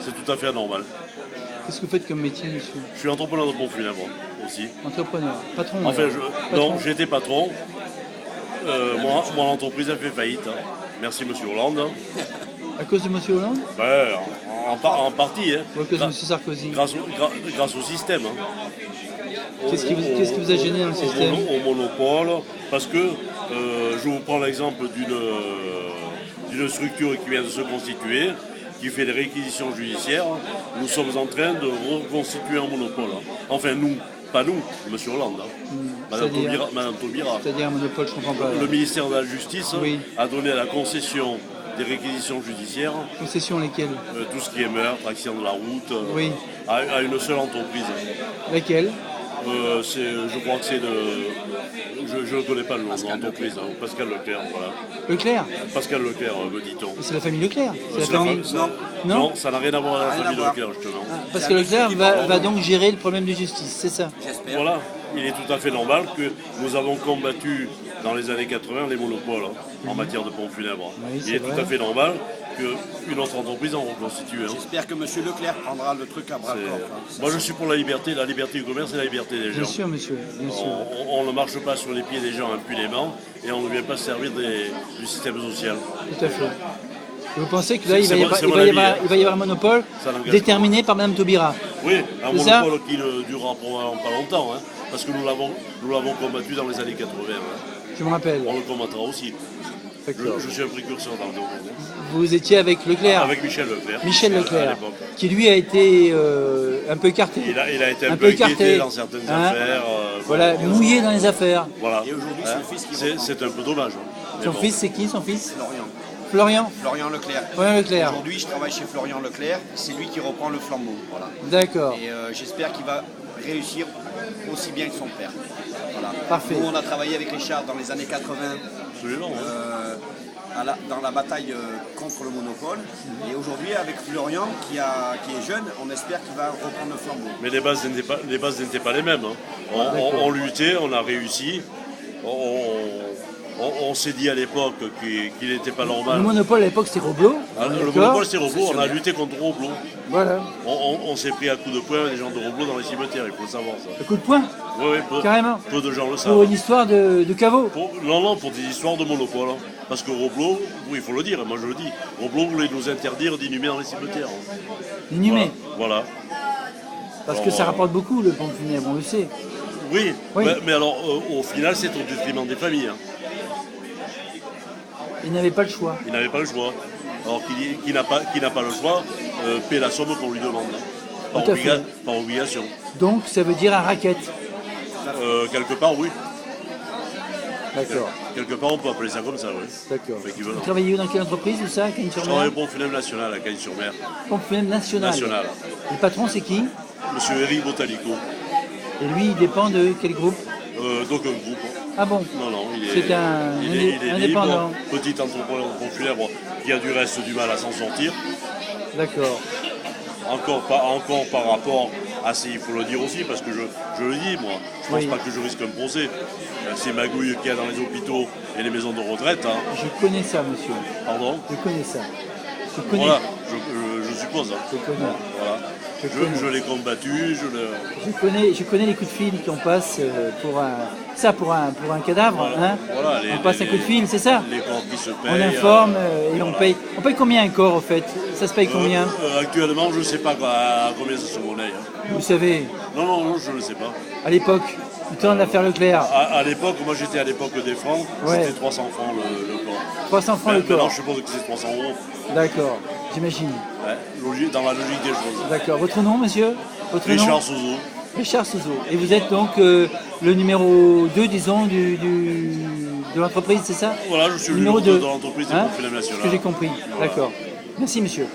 c'est tout à fait anormal. Qu'est-ce que vous faites comme métier, monsieur? Je suis entrepreneur de pompes funèbres aussi. Entrepreneur, patron. Enfin, alors. non, j'étais patron. Mon entreprise a fait faillite. Hein. Merci Monsieur Hollande. À cause de monsieur Hollande Ben, en partie. Hein. ou à cause de monsieur Sarkozy? Grâce au système. Hein. Qu'est-ce qui vous a gêné dans le système? Au monopole, parce que je vous prends l'exemple d'une structure qui vient de se constituer, qui fait des réquisitions judiciaires. Nous sommes en train de reconstituer un monopole. Enfin, nous, pas nous, M. Hollande. Madame Taubira. C'est-à-dire un monopole, je ne comprends pas. Le ministère de la Justice Oui. a donné la concession des réquisitions judiciaires, Concessions lesquelles? tout ce qui est meurtre, accident de la route, Oui. à une seule entreprise. Lesquelles? Je crois que c'est je ne connais pas le nom de l'entreprise, hein, Pascal Leclerc, voilà. Leclerc? Pascal Leclerc, me dit-on. C'est la famille Leclerc? C'est la famille... Non, Non, ça n'a rien à voir avec la famille Leclerc, justement. parce que Leclerc va donc gérer le problème de justice, c'est ça? J'espère. Voilà, il est tout à fait normal que nous avons combattu dans les années 80 les monopoles en matière de pompes funèbres. Oui, Il est tout vrai. à fait normal qu'une autre entreprise en reconstitue. Hein. J'espère que M. Leclerc prendra le truc à bras le corps. Moi je suis pour la liberté du commerce et la liberté des gens. Bien sûr, monsieur, bien sûr. On ne marche pas sur les pieds des gens impunément et on ne vient pas se servir du système social. Tout à fait. Vous pensez que là, il C'est va y mon- avoir, c'est il mon va y avis, avoir- hein. il va y avoir un monopole Ça n'engage déterminé par Mme Taubira? Oui, un C'est ça monopole qui ne durera probablement pas longtemps, hein, parce que nous l'avons combattu dans les années 80. Hein. Je me rappelle. On le combattra aussi. D'accord. Je suis un précurseur dans le domaine. Hein. Vous étiez avec Leclerc, Avec Michel Leclerc. Michel À Leclerc, l'époque. qui lui a été un peu écarté. Il a été un Un peu peu écarté, inquiété dans certaines hein. affaires. Voilà, mouillé dans les affaires. Voilà. Et aujourd'hui, c'est le fils qui reprend. C'est un peu dommage. Hein. Mais Son bon. fils, c'est qui son fils? Florian. Florian? Florian Leclerc. Florian Leclerc. Aujourd'hui, je travaille chez Florian Leclerc. C'est lui qui reprend le flambeau. Voilà. D'accord. Et j'espère qu'il va réussir aussi bien que son père. Voilà. Parfait. Nous, on a travaillé avec Richard dans les années 80 Absolument. Hein. dans la bataille contre le monopole. Et aujourd'hui, avec Florian, qui est jeune, on espère qu'il va reprendre le flambeau. Mais les bases n'étaient pas les mêmes. Hein. On luttait, on a réussi. On s'est dit à l'époque qu'il n'était pas Le normal. monopole à l'époque, c'était Roblot. Ah, le D'accord. monopole, c'est Roblot, on a lutté contre Roblot. Voilà. On s'est pris à coups de poing des gens de Roblot dans les cimetières, il faut savoir ça. Le coup de poing, Oui, carrément. peu de gens le Pour savent. une histoire de caveau. Non, pour des histoires de monopole. Hein. Parce que Roblot, oui, il faut le dire, moi je le dis, Roblot voulait nous interdire d'inhumer dans les cimetières. Inhumé. Voilà. Parce que ça rapporte beaucoup, le pompe funèbre, on le sait. Oui, Oui. mais alors au final, c'est au détriment des familles. Hein. Il n'avait pas le choix. Il n'avait pas le choix. Alors qui n'a pas le choix, paie la somme qu'on lui demande. Hein. Tout à fait. Par obligation. Donc, ça veut dire un racket. Quelque part, oui. D'accord. Quelque part, on peut appeler ça comme ça, oui. D'accord. Effectivement. Vous travaillez dans quelle entreprise, ou ça, Je travaille Cagnes-sur-Mer? au Pompe Funèbre National à Cagnes-sur-Mer. Pompe funèbre nationale. National. Le patron, c'est qui? Monsieur Eric Botalico. Et lui, il dépend de quel groupe? Donc un groupe. Ah bon? Non, il est, C'est un il est indépendant. libre, petit entrepreneur de pompe funèbre qui a du reste du mal à s'en sortir. D'accord. Encore par rapport à ces, il faut le dire aussi, parce que je le dis, moi, je pense Oui. pas que je risque un procès. Ces magouilles qu'il y a dans les hôpitaux et les maisons de retraite, hein, Je connais ça, monsieur. pardon, Je connais ça. Je connais. voilà, je suppose. Hein. Je connais. Voilà. Je connais. Je l'ai combattu, Je connais les coups de fil qu'on passe pour un cadavre. Voilà. Hein. Voilà, On passe un coup de fil, c'est ça? Les corps qui se payent. On informe et on voilà. paye. On paye combien un corps, au fait? Ça se paye combien? Actuellement, je ne sais pas à combien ça se monnaie. Hein. Vous savez, Non, je ne le sais pas. à l'époque, du temps de l'affaire Leclerc, À l'époque, moi j'étais à l'époque des francs, Ouais. c'était 300 francs le corps. 300 francs le Maintenant, corps. je suppose que c'est 300 euros. D'accord, j'imagine. Ouais, dans la logique des choses. D'accord. Votre nom, monsieur? Votre nom? Richard Souzo. Richard Souzo. Et vous êtes donc le numéro 2, disons, de l'entreprise, c'est ça? Voilà, je suis le Numéro numéro 2 2. de l'entreprise des Hein? Pompes Funèbres Ce que Nationales. j'ai compris. Voilà. D'accord. Merci, monsieur.